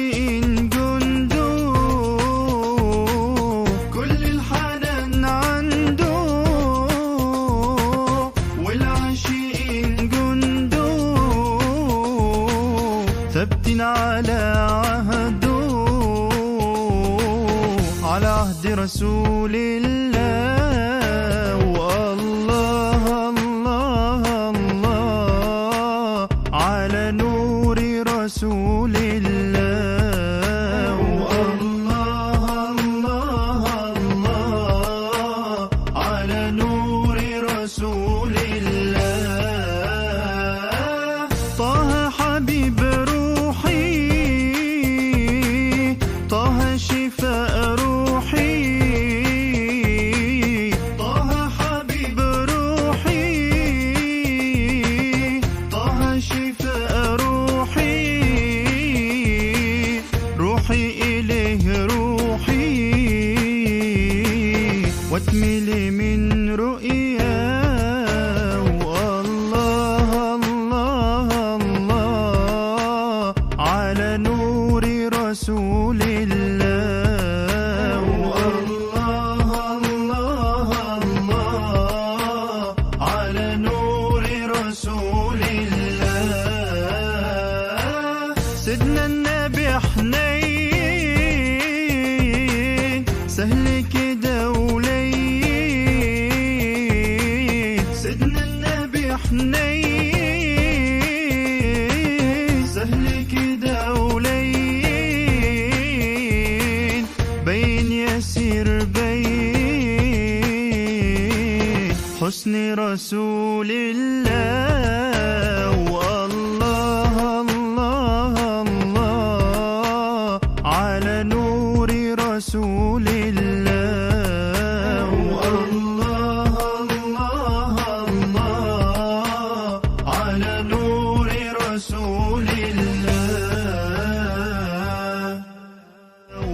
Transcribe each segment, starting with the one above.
والعاشقين جنده، كل الحنان عنده، والعاشقين جنده ثابتين على عهده، على عهد رسول الله. والله الله الله على نور رسول الله. والله الله الله على نور رسول الله. طه حبيب روحي، طه شفاء روحي، طه حبيب روحي، طه شفاء روحي، روحي إليه روحي، واتملي من رؤياه. والله الله الله على نور رسول الله. والله الله الله على نور رسول الله. سيدنا النبي حنين، سهل كده ولين. سيدنا النبي حنين، سهل كده ولين. بين يسير بين حسن رسول الله. والله الله الله على نور رسول الله. والله الله الله على نور رسول الله.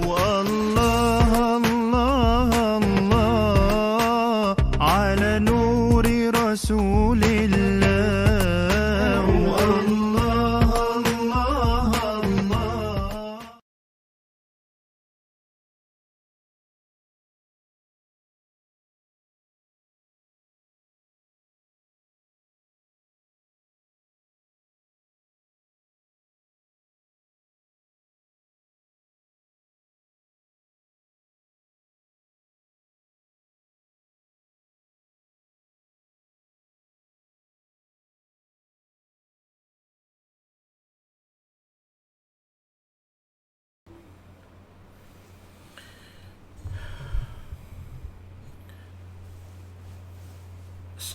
والله الله الله على نور رسول الله. والله الله الله.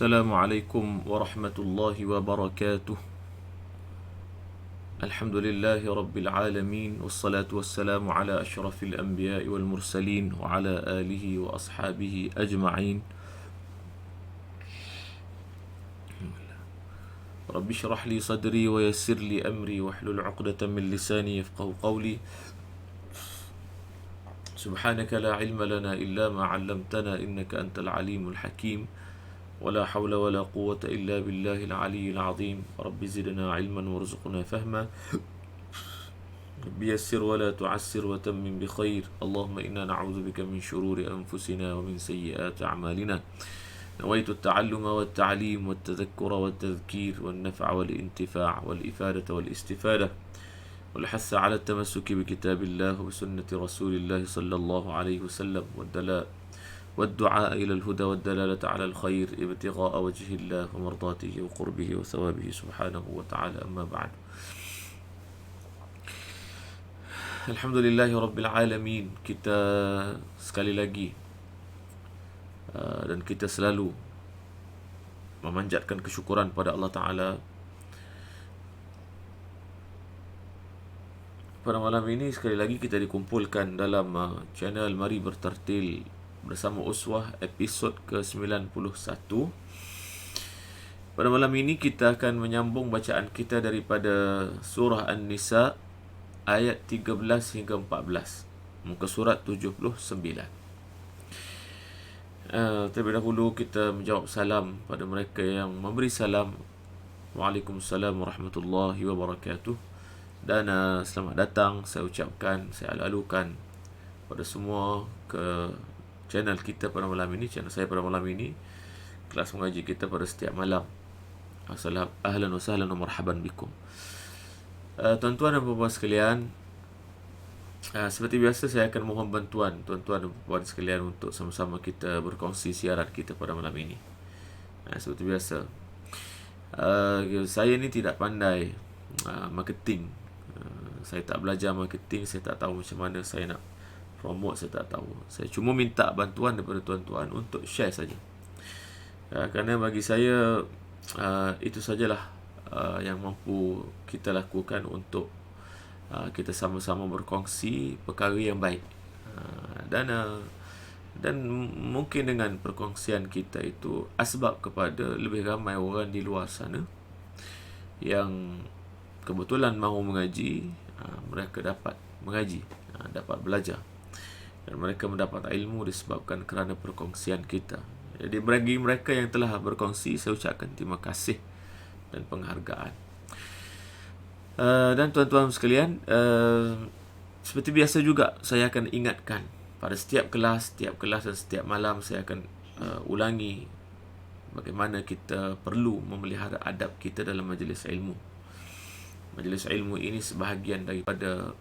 Assalamualaikum warahmatullahi wabarakatuh. Alhamdulillahi rabbil alamin, wassalatu wassalamu ala asyrafil anbiya'i wal mursalin wa ala alihi wa ashabihi ajma'in. Rabbi syrah li sadri wa yassir li amri wahlul 'uqdatam min lisani yafqahu qawli. Subhanaka la ilma lana illa ma 'allamtana innaka antal alimul hakim. ولا حول ولا قوة إلا بالله العلي العظيم. رب زدنا علما وارزقنا فهما. رب يسر ولا تعسر وتمم بخير. اللهم إنا نعوذ بك من شرور أنفسنا ومن سيئات أعمالنا. نويت التعلم والتعليم والتذكر والتذكير والنفع والانتفاع والإفادة والاستفادة والحث على التمسك بكتاب الله وسنة رسول الله صلى الله عليه وسلم والدعاء إلى الهدى والدلالة على الخير ابتغاء وجه الله ومرضاته وقربه وثوابه سبحانه وتعالى. أما بعد. Alhamdulillahi Rabbil Alamin. Kita sekali lagi dan kita selalu memanjatkan kesyukuran pada Allah Ta'ala. Pada malam ini sekali lagi kita dikumpulkan dalam channel Mari Bertartil bersama Uswah episod ke-91. Pada malam ini kita akan menyambung bacaan kita daripada surah An-Nisa ayat 13 hingga 14, muka surat 79. Terlebih dahulu kita menjawab salam pada mereka yang memberi salam. Waalaikumsalam warahmatullahi wabarakatuh. Dan selamat datang saya ucapkan, saya alu-alukan pada semua ke channel kita pada malam ini, channel saya pada malam ini, kelas mengaji kita pada setiap malam. Ahlan wa sahlan wa marhaban bikum. Tuan-tuan dan puan-puan sekalian, seperti biasa saya akan mohon bantuan tuan-tuan dan puan-puan sekalian untuk sama-sama kita berkongsi siaran kita pada malam ini. Seperti biasa, saya ni tidak pandai marketing. Saya tak belajar marketing, saya tak tahu macam mana saya nak promote, saya tak tahu. Saya cuma minta bantuan daripada tuan-tuan untuk share saja. Kerana bagi saya itu sajalah yang mampu kita lakukan untuk kita sama-sama berkongsi perkara yang baik. Dan mungkin dengan perkongsian kita itu asbab kepada lebih ramai orang di luar sana yang kebetulan mahu mengaji, mereka dapat mengaji, dapat belajar, dan mereka mendapat ilmu disebabkan kerana perkongsian kita. Jadi bagi mereka yang telah berkongsi, saya ucapkan terima kasih dan penghargaan. Dan tuan-tuan sekalian, seperti biasa juga saya akan ingatkan pada setiap kelas dan setiap malam saya akan ulangi bagaimana kita perlu memelihara adab kita dalam majlis ilmu. Majlis ilmu ini sebahagian daripada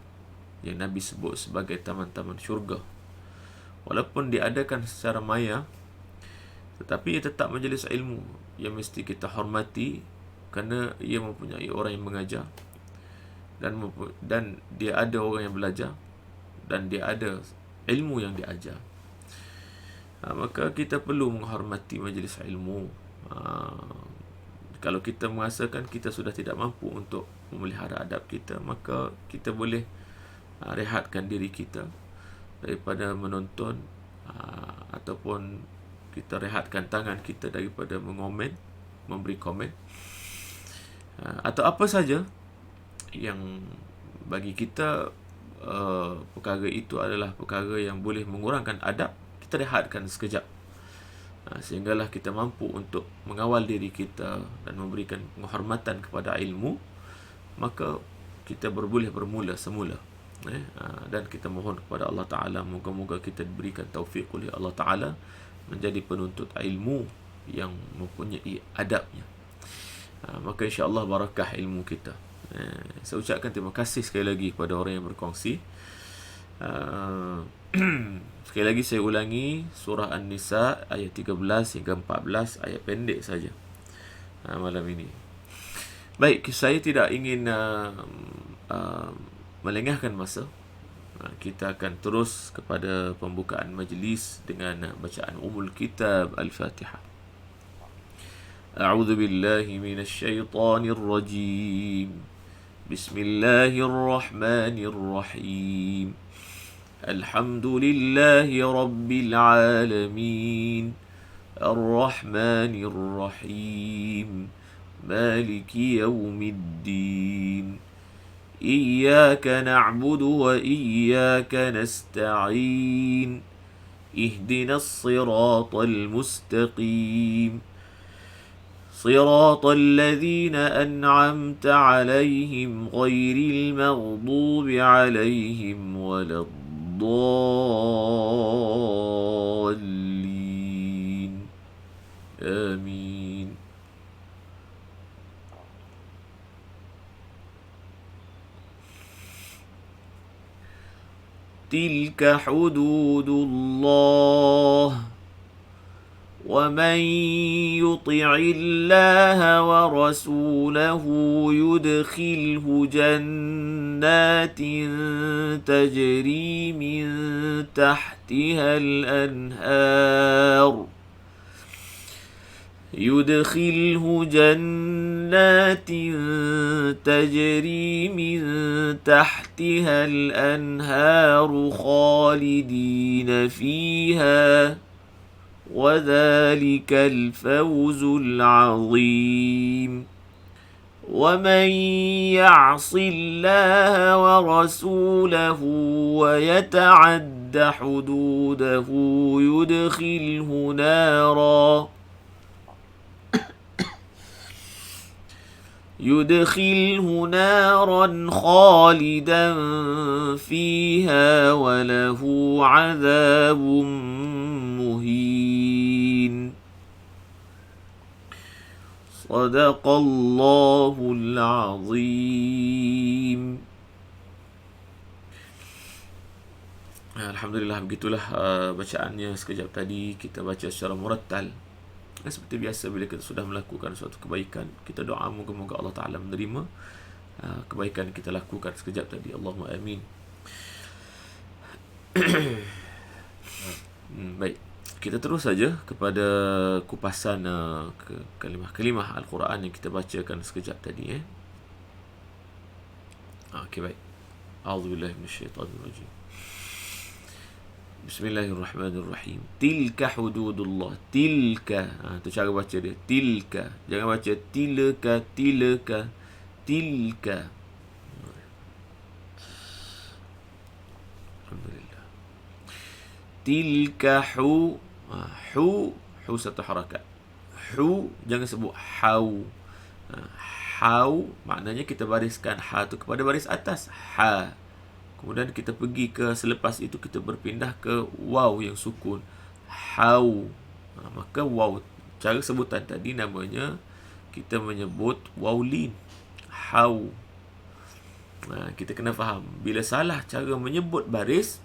yang Nabi sebut sebagai taman-taman syurga. Walaupun diadakan secara maya, tetapi ia tetap majlis ilmu yang mesti kita hormati kerana ia mempunyai orang yang mengajar, dan dia ada orang yang belajar, dan dia ada ilmu yang diajar. Maka kita perlu menghormati majlis ilmu. Kalau kita merasakan kita sudah tidak mampu untuk memelihara adab kita, maka kita boleh rehatkan diri kita daripada menonton, ataupun kita rehatkan tangan kita daripada memberi komen, atau apa saja yang bagi kita perkara itu adalah perkara yang boleh mengurangkan adab. Kita rehatkan sekejap, sehinggalah kita mampu untuk mengawal diri kita dan memberikan penghormatan kepada ilmu. Maka kita boleh bermula semula, dan kita mohon kepada Allah Ta'ala, moga-moga kita diberikan taufik oleh Allah Ta'ala menjadi penuntut ilmu yang mempunyai adabnya. Maka insya-Allah barakah ilmu kita. Saya ucapkan terima kasih sekali lagi kepada orang yang berkongsi. Sekali lagi saya ulangi, surah An-Nisa ayat 13 hingga 14, ayat pendek saja malam ini. Baik, saya tidak ingin melengahkan masa. Kita akan terus kepada pembukaan majlis dengan bacaan Ummul Kitab Al-Fatihah. A'udzu billahi minasy syaithanir rajim. Bismillahirrahmanirrahim. Alhamdulillahi rabbil alamin. Ar-Rahmanir Rahim. Maliki yaumiddin. إياك نعبد وإياك نستعين اهدنا الصراط المستقيم صراط الذين أنعمت عليهم غير المغضوب عليهم ولا الضالين آمين. تلك حدود الله ومن يطع الله ورسوله يدخله جنات تجري من تحتها الأنهار تجري من تحتها الأنهار خالدين فيها وذلك الفوز العظيم. ومن يعص الله ورسوله ويتعد حدوده يدخله نارا يدخله نارا خالدا فيها وله عذاب مهين. صدق الله العظيم. Alhamdulillah, begitulah bacaannya sekejap tadi. Kita baca secara murattal. Seperti biasa, bila kita sudah melakukan suatu kebaikan, kita doa moga-moga Allah Ta'ala menerima kebaikan kita lakukan sekejap tadi. Allahumma amin. Baik, kita terus saja kepada kupasan kalimah-kalimah Al-Quran yang kita bacakan sekejap tadi. Okey, baik. A'udzubillahi minasyaitanirrajim. Bismillahirrahmanirrahim. Tilka hududullah. Tilka. Tu cara baca dia. Tilka. Jangan baca tilka, tilka. Tilka. Alhamdulillah. Tilka hu. Hu satu harakat. Hu, jangan sebut hau. Hau, maknanya kita bariskan ha tu kepada baris atas. Ha. Kemudian kita pergi ke selepas itu kita berpindah ke waw yang sukun. Hau. Maka waw, cara sebutan tadi namanya kita menyebut waw lin. Hau. Kita kena faham, bila salah cara menyebut baris,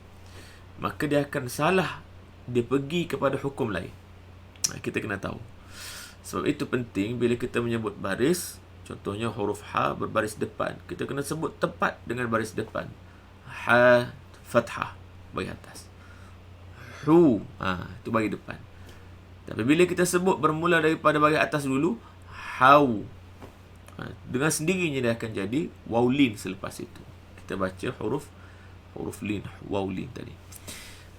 maka dia akan salah, dia pergi kepada hukum lain. Kita kena tahu. Sebab itu penting bila kita menyebut baris, contohnya huruf ha berbaris depan, kita kena sebut tepat dengan baris depan. Ha fathah bagi atas. Hu, itu bagi depan. Tapi bila kita sebut bermula daripada bagi atas dulu, hau, dengan sendirinya dia akan jadi waw lin selepas itu. Kita baca huruf lin, waw lin tadi.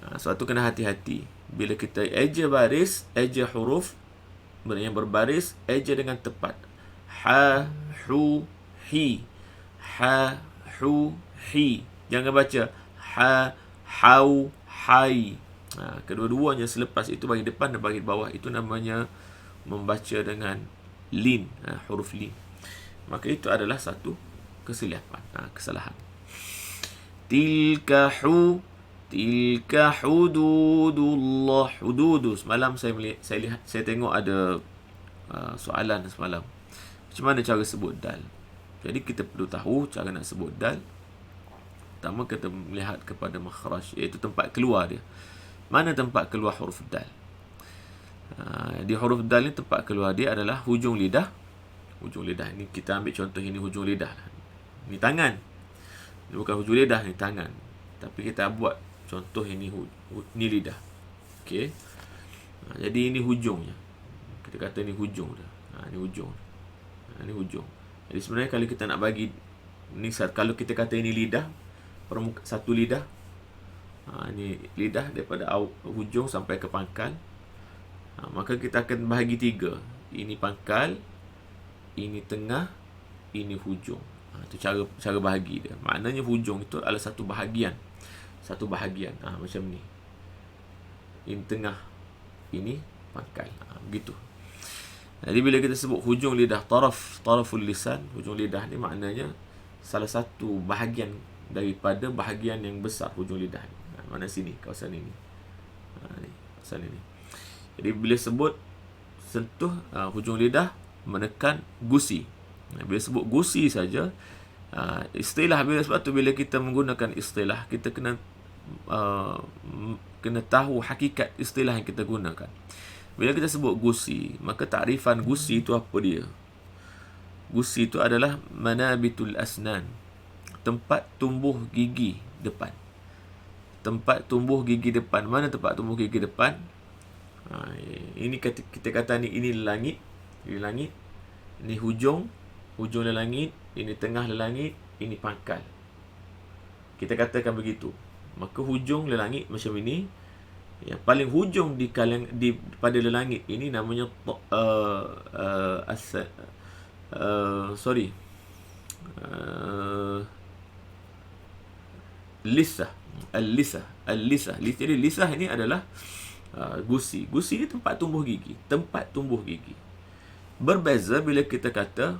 Sebab tu kena hati-hati. Bila kita eja baris, eja huruf yang berbaris, eja dengan tepat. Ha, hu, hi. Ha, hu, hi. Jangan baca ha, hau, hai. Kedua-duanya selepas itu bagi depan dan bagi bawah. Itu namanya membaca dengan lin, huruf lin. Maka itu adalah satu kesilapan, kesalahan. Tilka hududullah. Hududu. Semalam saya tengok ada soalan semalam. Macam mana cara sebut dal? Jadi kita perlu tahu cara nak sebut dal. Pertama kita melihat kepada makhraj, iaitu tempat keluar dia. Mana tempat keluar huruf dal? Di huruf dal ni tempat keluar dia adalah hujung lidah. Hujung lidah ni kita ambil contoh, ini hujung lidah. Ni tangan. Ini bukan hujung lidah, ni tangan. Tapi kita buat contoh ini ni lidah. Okey. Jadi ini hujungnya. Kita kata ni hujung dia. Ni hujung. Ni hujung. Jadi sebenarnya kalau kita nak bagi ni, kalau kita kata ini lidah, satu lidah, ini lidah daripada hujung sampai ke pangkal, maka kita akan bahagi tiga. Ini pangkal, ini tengah, ini hujung. Itu cara bahagi dia. Maknanya hujung itu adalah satu bahagian. Macam ni. Ini tengah, ini pangkal. Begitu. Jadi bila kita sebut hujung lidah, taraful lisan, hujung lidah ni maknanya salah satu bahagian daripada bahagian yang besar hujung lidah ni. Mana sini, kawasan ini. Kawasan ini. Jadi bila sebut sentuh hujung lidah, menekan gusi. Bila sebut gusi saja, istilah, sebab tu bila kita menggunakan istilah, kita kena tahu hakikat istilah yang kita gunakan. Bila kita sebut gusi, maka takrifan gusi itu apa dia? Gusi itu adalah manabitul asnan, tempat tumbuh gigi depan. Tempat tumbuh gigi depan. Mana tempat tumbuh gigi depan? Ini kita kata ini langit. Ini langit. Ini hujung langit. Ini tengah langit. Ini pangkal. Kita katakan begitu. Maka hujung langit macam ini. Yang paling hujung pada langit ini namanya lisah. Al-lisah. Jadi lisah ini adalah gusi. Gusi ni tempat tumbuh gigi. Berbeza bila kita kata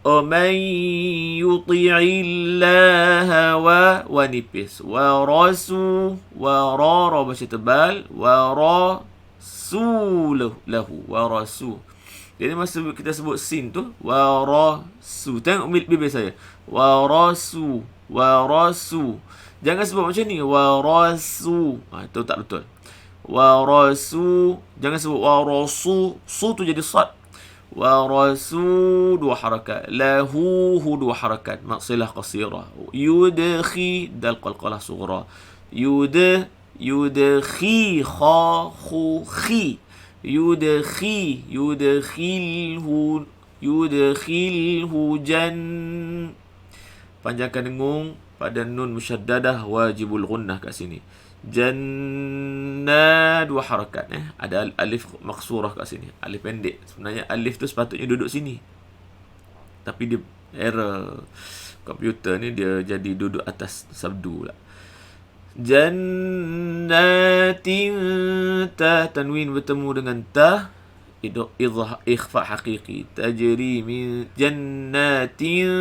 ومن يطع الله wa nipis wa rasul wa ra baca tebal wa rasulahu wa rasul. Jadi masa kita sebut sin tu wa rasul, tengok bibir saya, wa rasul wa rasul. Jangan sebut macam ni wa rasul, itu tak betul. Wa rasul, jangan sebut wa rasul, su tu jadi sad. Wa rasul dua harakat, lahu dua harakat, maksilah qasirah. Yudkhi dal qalqalah sughra. Yudkhi kha khu khi. Yudkhilhu jan. Panjangkan dengung pada nun musyaddadah wajibul gunnah kat sini. Jannah dua harakat, ada alif maksurah kat sini, alif pendek. Sebenarnya alif tu sepatutnya duduk sini, tapi dia error komputer ni, dia jadi duduk atas sabdu pula. Jannatin, ta tanwin bertemu dengan ta, ikhfa haqiqi. Tajri min jannatin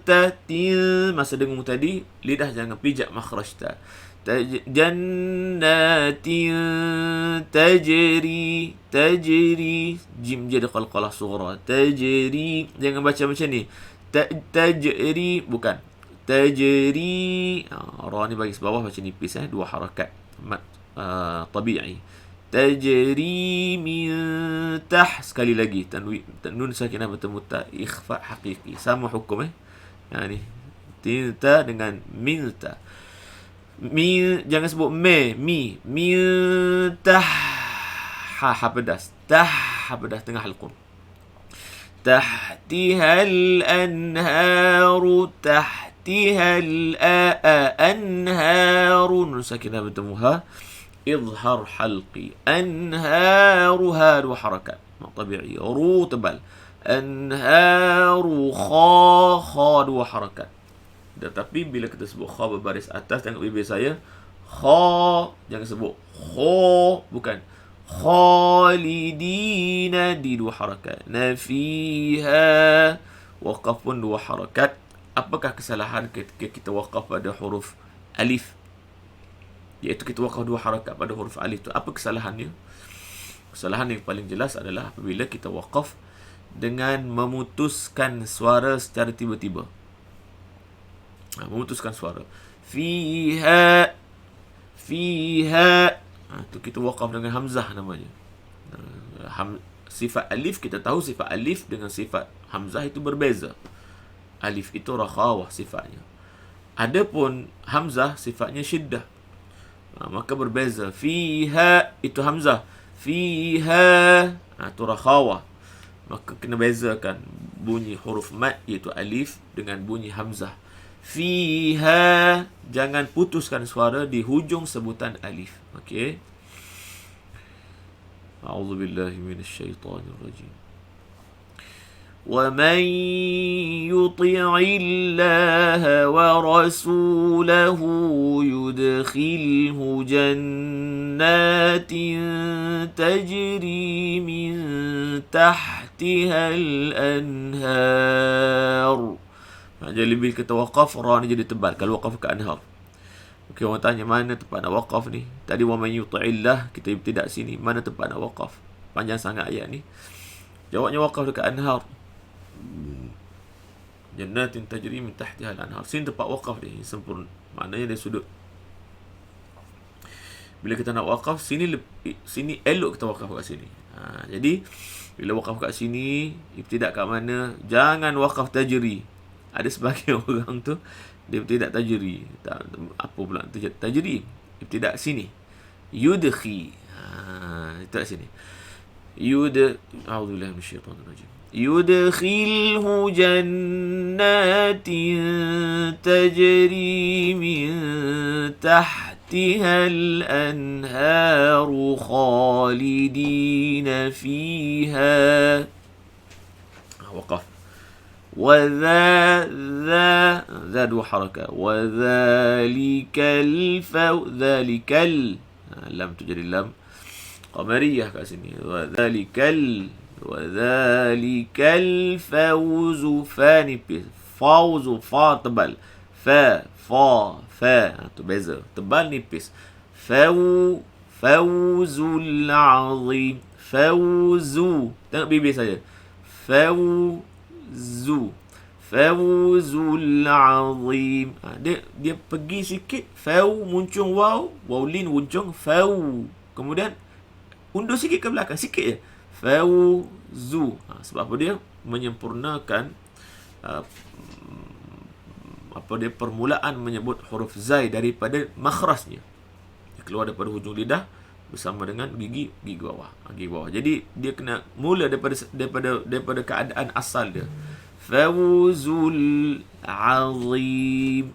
tatin, masa dengung tadi lidah jangan pijak makhraj ta. Jannatin tajri, jim jadi qalqalah sughra. Tajri, jangan baca macam ni, tajri, bukan tajri. Ra ni bagi sebawah baca nipis, dua harakat, tabi'i. Tajri min sekali lagi nun sakinah bertemu ta, ikhfa haqiqi, sama hukum ni tinta dengan milta. Jangan sebut mi ha pedas, tengah halqum. Tahtihal anharu, tahtihal anharu, nun sakinah bertemu ha, izhar halqi. Anharuha dua harakat, tabi'i. Ru tebal. Anharu kha dua harakat. Tetapi bila kita sebut kha berbaris atas, tengok bibir saya, kha, jangan sebut kho, bukan. Khalidina di dua harakat. Nafiha, waqaf pun dua harakat. Apakah kesalahan ketika kita waqaf pada huruf alif? Iaitu kita waqaf dua harakat pada huruf alif tu. Apa kesalahannya? Kesalahan yang paling jelas adalah apabila kita waqaf dengan memutuskan suara secara tiba-tiba. Memutuskan suara. Fiha. Tu kita waqaf dengan hamzah namanya. Sifat alif, kita tahu sifat alif dengan sifat hamzah itu berbeza. Alif itu rakhawah sifatnya. Adapun hamzah sifatnya syiddah. Maka berbeza. Fiha itu hamzah. Fiha itu rakhawah. Maka kena bezakan bunyi huruf mat iaitu alif dengan bunyi hamzah. Fiha, jangan putuskan suara di hujung sebutan alif. Okey. A'udzubillahi minasyaitonir rajim. وَمَن يُطِعِ اللَّهَ وَرَسُولَهُ يُدْخِلْهُ جَنَّاتٍ تَجْرِي مِن تَحْتِهَا الْأَنْهَارُ. Jadi bila kita waqaf, ra ni jadi tebal kalau waqaf ke anhar. Okey, orang tanya mana tempat nak waqaf ni? Tadi wa man yuti'illah, kita ibtidak sini. Mana tempat nak waqaf? Panjang sangat ayat ni. Jawabnya waqaf dekat anhar. Jannatin tajri min tahtiha al-anhar. Sini tempat waqaf dia sempurna. Maknanya dia sudut. Bila kita nak waqaf, sini elok kita waqaf kat sini. Jadi bila waqaf kat sini, ibtidak kat mana? Jangan waqaf tajri. Ada sebahagian orang tu dia ibtidak tajri. Apa pula tajri? Ibtidak sini. Yudkhi. Itu kat sini. A'udzubillahi minasyaitonir rajim. Yudkhilhu jannatin tajri min tahtiha al-anharu khalidina fiha. Waqaf. ذا دو حركة. وذلك ذلك لم تجري اللام قمرية kat sini. وذلك Wadzalikal fawzu. Fa nipis. Fawzu, fa tebal. Fa, tu beza. Tebal nipis. Fawzul azim. Fawzu. Tengok bibir saya. Fawzul azim. Dia pergi sikit. Muncung waw. Wawlin muncung. Kemudian undur sikit ke belakang. Sikit je. Fawzu. Sebab apa dia? Menyempurnakan permulaan menyebut huruf zai daripada makhrajnya. Dia keluar daripada hujung lidah bersama dengan gigi bawah. Jadi dia kena mula daripada keadaan asal dia. Fawzul azim.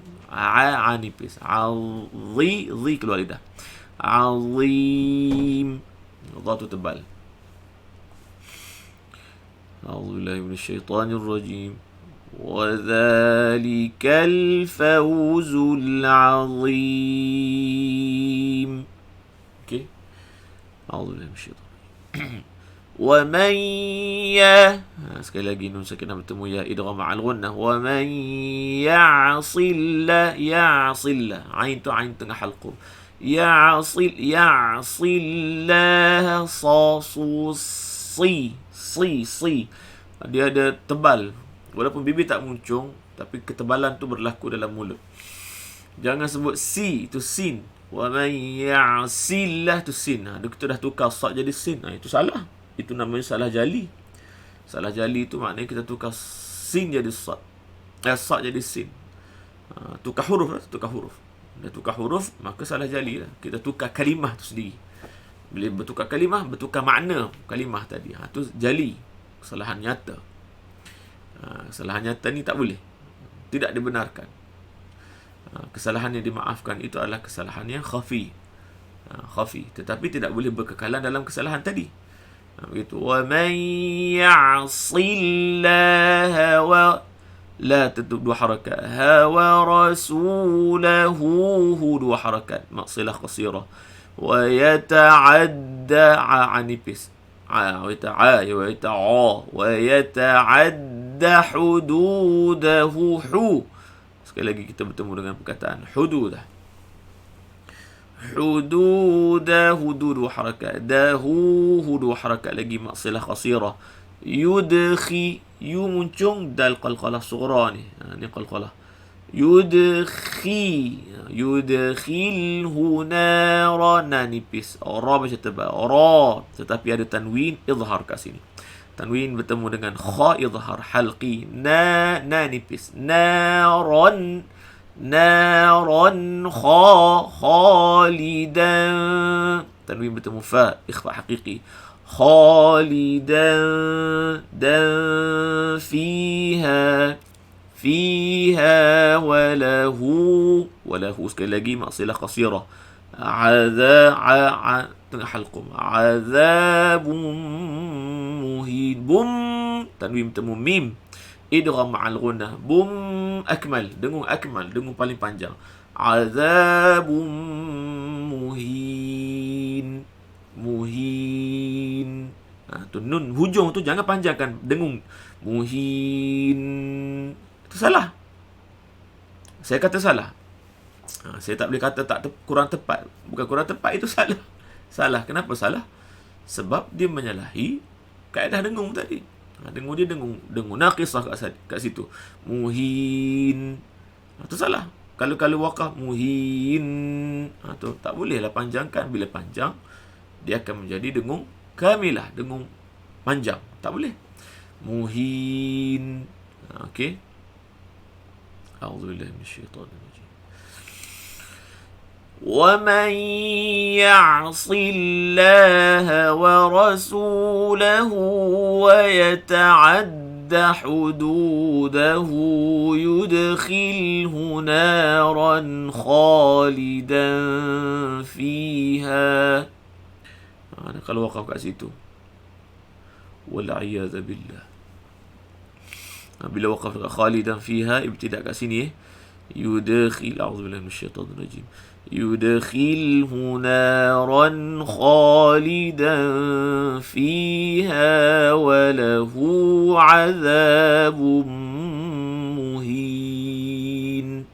Nipis. Zi keluar lidah. Azim. Dha tu tebal. A'udzubillahi minasyaitanir rajim. Wadzalikal fawzul azim. Okey. A'udzubillahi minasyaitanir. Wa man sekali lagi nun sakinah bertemu ya idgham ma'al ghunnah. Wa man ya'sillah. Ain tu ain tengah halqum. Ya'sillah si. Dia ada tebal. Walaupun bibir tak muncung, tapi ketebalan tu berlaku dalam mulut. Jangan sebut si, itu sin. Wa man ya'sillah, itu sin. Kita dah tukar sad jadi sin. Itu salah. Itu namanya salah jali. Salah jali itu maknanya kita tukar sin jadi sad. Sad jadi sin. Tukar huruf lah. Dah tukar huruf, maka salah jali lah. Kita tukar kalimah tu sendiri. Bila bertukar kalimah, bertukar makna kalimah tadi. Itu jali. Kesalahan nyata. Kesalahan nyata ni tak boleh. Tidak dibenarkan. Kesalahan yang dimaafkan itu adalah kesalahan yang khafi. Tetapi tidak boleh berkekalan dalam kesalahan tadi. Begitu. Wa man ya'sillaha wa la tutup dua harakat. Wa rasulahu dua harakat. Maksilah qasirah. Wa yata'adda anipis. Wa yata'adda hududahu. Sekali lagi kita bertemu dengan perkataan hududah. Hududahu dua harakat. Dahu dua harakat lagi. Maksilah qasirah. Yudkhi. Yu muncung dal qalqalah sughra ni. Ni qalqalah. Yudkhilhu naran. Nipis. Ra macam tebal. Ra. Tetapi ada tanwin izhar kat sini. Tanwin bertemu dengan kha izhar halqi. Na nipis. Naran khalidan. Tanwin bertemu fa ikhfa haqiqi. Khalidan dan fiha walahu sekali lagi maksilah qasirah. Tengah halqum. Azabun muhin. Bum tanwin bertemu mim idgham ma'al ghunnah. Bum akmal. Dengung akmal. Dengung paling panjang. Azabun muhin. Tu nun hujung tu jangan panjangkan. Dengung. Muhin. Itu salah. Saya kata salah. Saya tak boleh kata kurang tepat. Bukan kurang tepat, itu salah. Salah. Kenapa salah? Sebab dia menyalahi kaedah dengung tadi. Dengung dia dengung naqisah kat situ. Muhin. Itu salah. Kalau waqaf muhin. Tu tak bolehlah panjangkan. Bila panjang, dia akan menjadi dengung kamilah, dengung panjang. Tak boleh. Muhin. Okey. A'udzubillahi minasyaitanir rajim. Wa man ya'sillaha wa rasulahu wa yata'adda hududahu yudkhilhu naran khalidan fiha. Kalau waqaf kat situ, wal'iyadzu billah. Bila waqaf kat khalidan fiha, ibtidak kat sini yudkhil, a'udzubillahi minasyaitanir rajim, yudkhilhu naran khalidan خالدا فيها وله عذاب مهين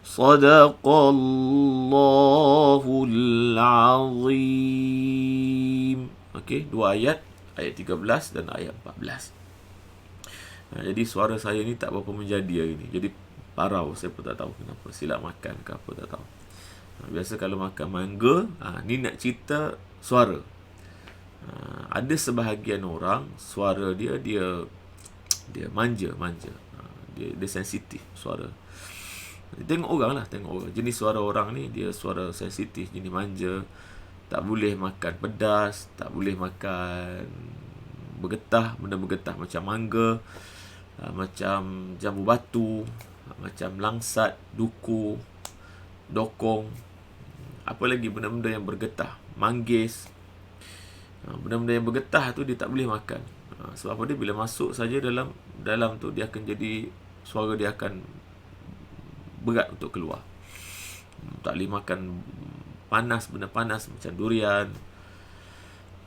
صدق الله العظيم. Okey, dua ayat 13 dan ayat 14. Jadi suara saya ni tak berapa menjadi hari ni. Jadi parau, saya pun tak tahu kenapa. Silap makan ke apa tak tahu. Biasa kalau makan mangga, ni nak cerita suara. Ada sebahagian orang suara dia manja. Dia sensitif suara. Tengok orang lah, jenis suara orang ni, dia suara sensitif, jenis manja. Tak boleh makan pedas, tak boleh makan bergetah, benda bergetah macam mangga, macam jambu batu, macam langsat, duku, dokong, apa lagi benda-benda yang bergetah, manggis. Benda-benda yang bergetah tu dia tak boleh makan. Sebab apa dia, bila masuk saja dalam tu, dia akan jadi, suara dia akan berat untuk keluar. Tak boleh makan panas, benda panas macam durian,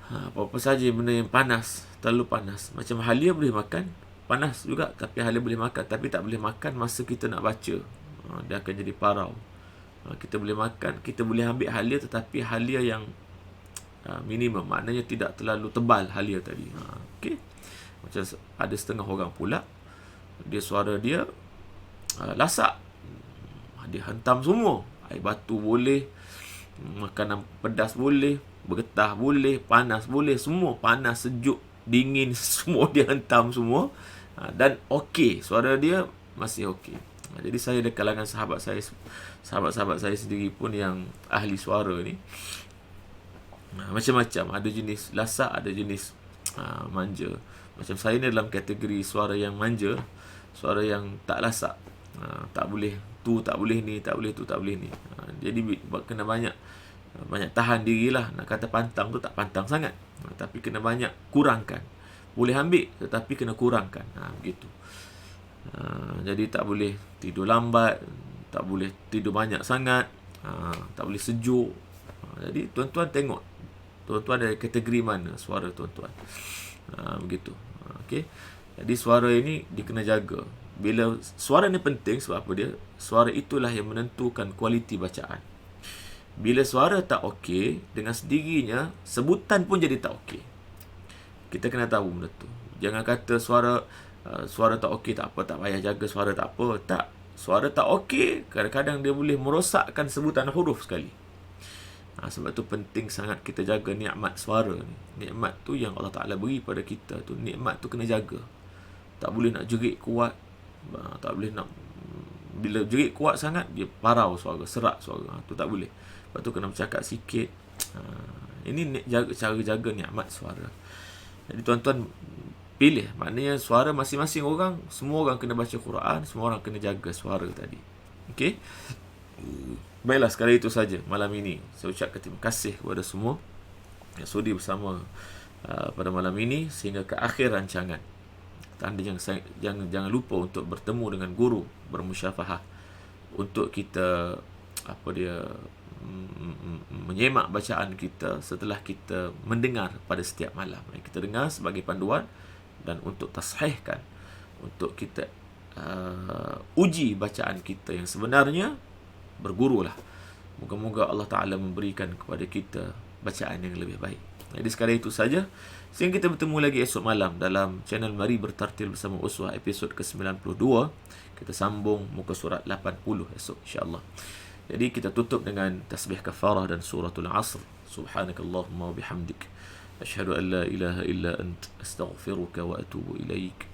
apa-apa saja benda yang panas, terlalu panas. Macam halia boleh makan, panas juga, tapi halia boleh makan, tapi tak boleh makan masa kita nak baca. Dia akan jadi parau. Kita boleh makan, kita boleh ambil halia, tetapi halia yang minimum, maknanya tidak terlalu tebal halia tadi. Okay. Macam ada setengah orang pula, dia suara dia lasak, dia hentam semua. Air batu boleh, makanan pedas boleh, bergetah boleh, panas boleh, semua panas, sejuk, dingin, semua dia hentam semua. Dan okey, suara dia masih okey. Jadi saya ada kalangan sahabat-sahabat saya sendiri pun yang ahli suara ni, macam-macam. Ada jenis lasak, ada jenis manja. Macam saya ni dalam kategori suara yang manja, suara yang tak lasak. Tak boleh tu, tak boleh ni, tak boleh tu, tak boleh ni. Jadi kena banyak tahan dirilah. Nak kata pantang tu tak pantang sangat, tapi kena banyak kurangkan. Boleh ambil, tetapi kena kurangkan. Begitu. Jadi tak boleh tidur lambat, tak boleh tidur banyak sangat, tak boleh sejuk. Jadi tuan-tuan tengok, tuan-tuan dari kategori mana suara tuan-tuan. Begitu. Okey. Jadi suara ini dia kena jaga. Bila suara ni penting, sebab apa dia? Suara itulah yang menentukan kualiti bacaan. Bila suara tak okey, dengan sendirinya sebutan pun jadi tak okey. Kita kena tahu benda tu. Jangan kata suara tak okey, tak apa, tak payah jaga suara, tak apa. Tak. Suara tak okey, kadang-kadang dia boleh merosakkan sebutan huruf sekali. Sebab tu penting sangat kita jaga nikmat suara ni. Nikmat tu yang Allah Ta'ala beri pada kita tu, nikmat tu kena jaga. Tak boleh nak jerit kuat, tak boleh nak, bila jerit kuat sangat dia parau suara, serak suara. Tu tak boleh. Lepas tu kena bercakap sikit. Ini cara jaga nikmat suara. Jadi tuan-tuan pilih, maknanya suara masing-masing orang, semua orang kena baca Quran, semua orang kena jaga suara tadi. Okey. Baiklah, sekali itu saja malam ini. Saya ucapkan terima kasih kepada semua yang sudi bersama pada malam ini sehingga ke akhir rancangan. Anda jangan lupa untuk bertemu dengan guru, bermusyafahah, untuk kita menyemak bacaan kita setelah kita mendengar pada setiap malam. Kita dengar sebagai panduan dan untuk tashihkan, untuk kita uji bacaan kita yang sebenarnya. Bergurulah. Moga-moga Allah Ta'ala memberikan kepada kita bacaan yang lebih baik. Jadi sekali itu saja. Sehingga kita bertemu lagi esok malam dalam channel Mari Bertartil Bersama Uswah episod ke-92. Kita sambung muka surat 80 esok insya-Allah. Jadi kita tutup dengan tasbih kafarah dan suratul Asr. Subhanakallahumma wa bihamdik, asyhadu an la ilaha illa ant, astaghfiruka wa atubu ilaik.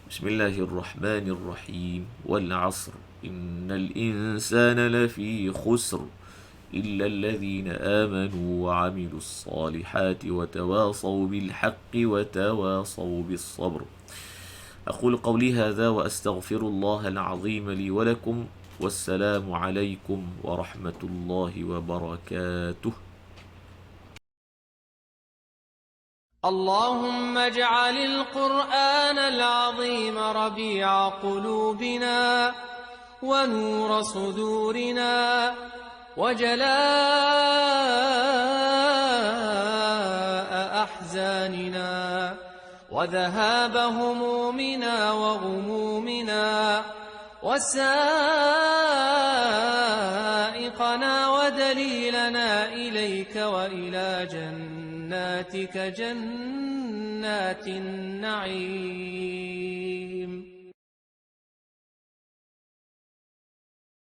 Bismillahirrahmanirrahim. Wal 'asr innal insana lafi khusr إلا الذين آمنوا وعملوا الصالحات وتواصوا بالحق وتواصوا بالصبر. أقول قولي هذا وأستغفر الله العظيم لي ولكم، والسلام عليكم ورحمة الله وبركاته. اللهم اجعل القرآن العظيم ربيع قلوبنا ونور صدورنا وجلاء أحزاننا وذهاب همومنا وغمومنا وسائقنا ودليلنا إليك وإلى جناتك جنات النعيم.